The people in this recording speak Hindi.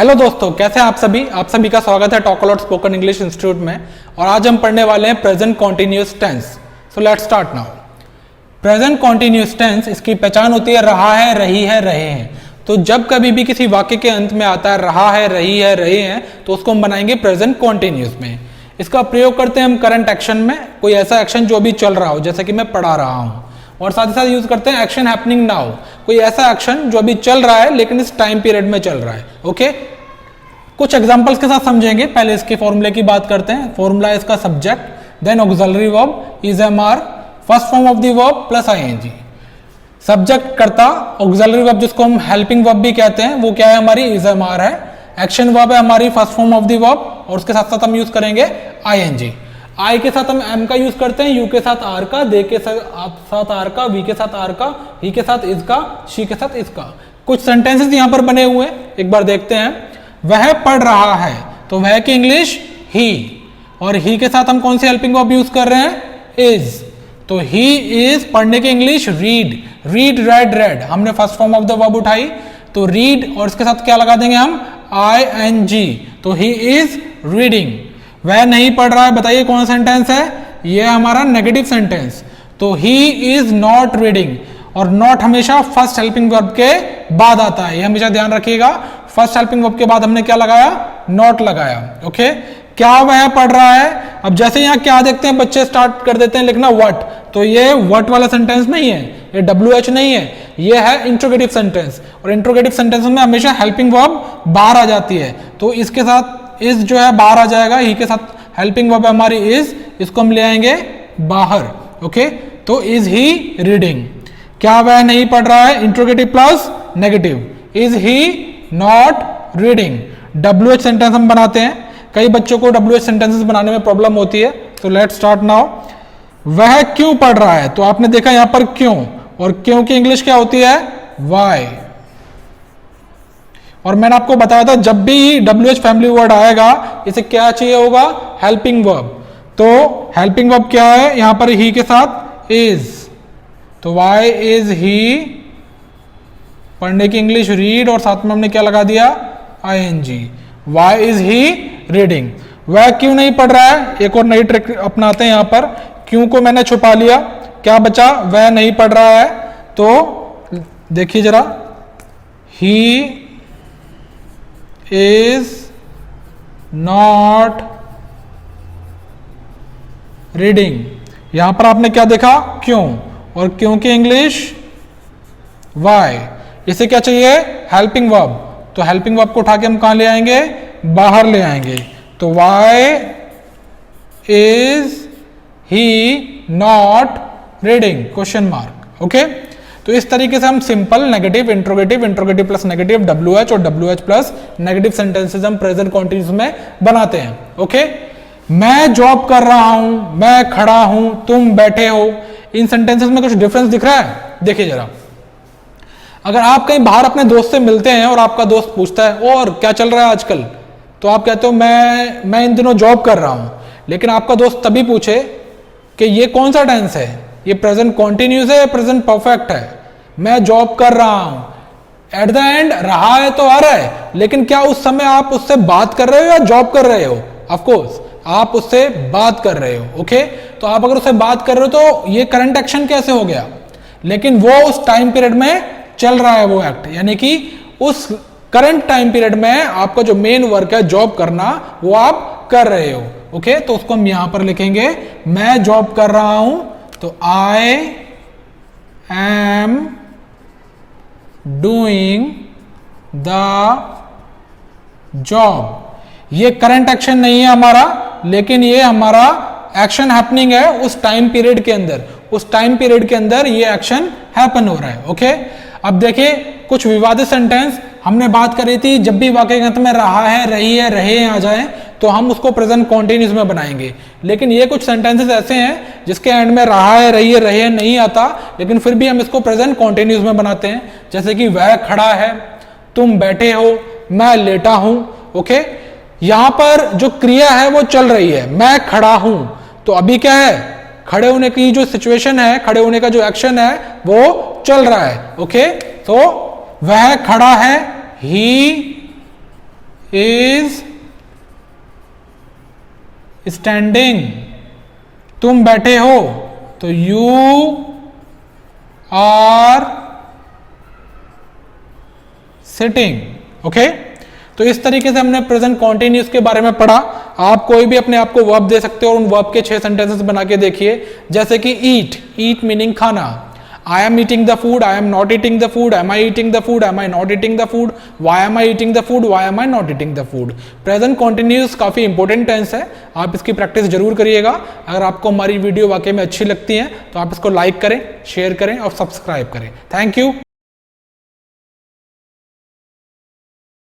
हेलो दोस्तों, कैसे हैं आप सभी का स्वागत है Talk Aloud spoken English institute में। और आज हम पढ़ने वाले हैं present continuous tense. So let's start now. Present continuous tense, इसकी पहचान होती है रहा है, रही है, रहे हैं। तो जब कभी भी किसी वाक्य के अंत में आता है रहा है, रही है, रहे हैं, तो उसको हम बनाएंगे प्रेजेंट कॉन्टिन्यूअस में। इसका प्रयोग करते हैं हम करंट एक्शन में, कोई ऐसा एक्शन जो अभी चल रहा हो, जैसे कि मैं पढ़ा रहा हूँ। और साथ ही साथ यूज करते हैं एक्शन हैपनिंग नाउ, कोई ऐसा एक्शन जो अभी चल रहा है लेकिन इस टाइम पीरियड में चल रहा है। ओके, कुछ एग्जांपल्स के साथ समझेंगे। पहले इसके फॉर्मूले की बात करते हैं। फॉर्मूला है इसका subject, then auxiliary verb is am are, first form of the verb plus I N G. Subject कर्ता, ऑक्सिलरी वर्ब जिसको हम हेल्पिंग वर्ब भी कहते हैं, वो क्या है हमारी इज एम आर है। एक्शन वर्ब है हमारी first form of the verb, और उसके साथ साथ हम यूज करेंगे आईएनजी। आई के साथ हम एम का यूज करते हैं, यू के साथ आर का, दे के साथ आर का, वी के साथ आर का, ही के साथ इज का, शी के साथ इसका। कुछ सेंटेंसेस यहां पर बने हुए हैं, एक बार देखते हैं। वह पढ़ रहा है, तो वह की इंग्लिश ही, और ही के साथ हम कौन सी हेल्पिंग वर्ब यूज कर रहे हैं, इज। तो ही इज पढ़ने की English read, read, read, read. हमने first form of the verb उठाई, तो रीड और इसके साथ क्या लगा देंगे हम, आई एन जी। तो ही इज रीडिंग। वह नहीं पढ़ रहा है, बताइए कौन सा सेंटेंस है, ये हमारा नेगेटिव सेंटेंस। तो ही इज नॉट रीडिंग, और नॉट हमेशा फर्स्ट हेल्पिंग वर्ब के बाद आता है, ये हमेशा ध्यान रखिएगा। फर्स्ट हेल्पिंग वर्ब के बाद हमने क्या लगाया, नॉट लगाया। ओके, क्या वह पढ़ रहा है। अब जैसे यहाँ क्या देखते हैं, बच्चे स्टार्ट कर देते हैं लिखना व्हाट, तो ये व्हाट वाला सेंटेंस नहीं है, ये WH नहीं है, ये है इंट्रोगेटिव सेंटेंस। और इंट्रोगेटिव सेंटेंस में हमेशा हेल्पिंग वर्ब बाहर आ जाती है, तो इसके साथ इज जो है बाहर आ जाएगा, ही के साथ हेल्पिंग वर्ब है हमारी इज, इसको हम ले आएंगे बाहर। ओके, तो इज ही रीडिंग। क्या वह नहीं पढ़ रहा है, interrogative plus negative, is he not reading. WH sentence हम बनाते हैं, कई बच्चों को WH सेंटेंसेस बनाने में प्रॉब्लम होती है। तो लेट्स स्टार्ट नाउ। वह क्यों पढ़ रहा है, तो आपने देखा यहां पर क्यों, और क्यों की इंग्लिश क्या होती है, वाई। और मैंने आपको बताया था जब भी WH फैमिली वर्ड आएगा इसे क्या चाहिए होगा, हेल्पिंग वर्ब। तो हेल्पिंग वर्ब क्या है, यहां पर ही के साथ इज, तो वाई इज ही, पढ़ने की इंग्लिश रीड, और साथ में हमने क्या लगा दिया, ING। Why is he reading. वह क्यों नहीं पढ़ रहा है, एक और नई ट्रिक अपनाते हैं। यहां पर क्यों को मैंने छुपा लिया, क्या बचा, वह नहीं पढ़ रहा है। तो देखिए जरा, ही इज नॉट रीडिंग। यहां पर आपने क्या देखा, क्यों, और क्यों की इंग्लिश वाई। इसे क्या चाहिए, हेल्पिंग वर्ब, तो हेल्पिंग वर्ब को उठा के हम कहां ले आएंगे, बाहर ले आएंगे। तो why is he not reading, question mark. Okay, तो इस तरीके से हम simple negative, interrogative, interrogative plus negative, WH और WH प्लस नेगेटिव सेंटेंसेस हम प्रेजेंट कॉन्टिन्यूअस में बनाते हैं। ओके, मैं जॉब कर रहा हूं, मैं खड़ा हूं, तुम बैठे हो, इन सेंटेंसेस में कुछ डिफरेंस दिख रहा है, देखिए जरा। अगर आप कहीं बाहर अपने दोस्त से मिलते हैं और आपका दोस्त पूछता है और क्या चल रहा है आजकल, तो आप कहते हो मैं इन दिनों जॉब कर रहा हूं। लेकिन आपका दोस्त तभी पूछे कि ये कौन सा टेंस है, ये प्रेजेंट कॉन्टिन्यूअस है या प्रेजेंट परफेक्ट है, मैं जॉब कर रहा हूं। एट द एंड रहा है तो आ रहा है, लेकिन क्या उस समय आप उससे बात कर रहे हो या जॉब कर रहे हो, ऑफ कोर्स आप उससे बात कर रहे हो। ओके, तो आप अगर उससे बात कर रहे हो तो ये करंट एक्शन कैसे हो गया, लेकिन वो उस टाइम पीरियड में चल रहा है वो एक्ट, यानी कि उस करंट टाइम पीरियड में आपका जो मेन वर्क है जॉब करना, वो आप कर रहे हो। ओके, तो उसको हम यहां पर लिखेंगे, मैं जॉब कर रहा हूं, तो I am doing the job. ये करंट एक्शन नहीं है हमारा, लेकिन ये हमारा एक्शन हैपनिंग है उस टाइम पीरियड के अंदर, उस टाइम पीरियड के अंदर ये एक्शन हैपन हो रहा है। ओके, अब देखिए कुछ विवादित सेंटेंस हमने बात करी थी, जब भी वाक्य के अंत में रहा है, रही है, रहे हैं आ जाए तो हम उसको प्रेजेंट कॉन्टिन्यूअस में बनाएंगे। लेकिन ये कुछ सेंटेंसेस ऐसे हैं जिसके एंड में रहा है, रही है, रहे हैं नहीं आता, लेकिन फिर भी हम इसको प्रेजेंट कॉन्टिन्यूअस में बनाते हैं। जैसे कि वह खड़ा है, तुम बैठे हो, मैं लेटा हूं। ओके, यहां पर जो क्रिया है वो चल रही है, मैं खड़ा हूं, तो अभी क्या है, खड़े होने की जो सिचुएशन है, खड़े होने का जो एक्शन है वो चल रहा है। ओके, तो वह खड़ा है, ही इज स्टैंडिंग, तुम बैठे हो तो यू आर सिटिंग। ओके, तो इस तरीके से हमने प्रेजेंट कॉन्टिन्यूस के बारे में पढ़ा। आप कोई भी अपने आप को वर्ब दे सकते हो और उन वर्ब के 6 सेंटेंसेस बना के देखिए। जैसे कि ईट, ईट मीनिंग खाना, I am eating the food, I am not eating the food, am I eating the food, am I not eating the food, why am I eating the food, why am I not eating the food. Present continuous काफी इंपॉर्टेंट टेंस है, आप इसकी प्रैक्टिस जरूर करिएगा। अगर आपको हमारी वीडियो वाकई में अच्छी लगती है तो आप इसको लाइक करें, शेयर करें और सब्सक्राइब करें। Thank you.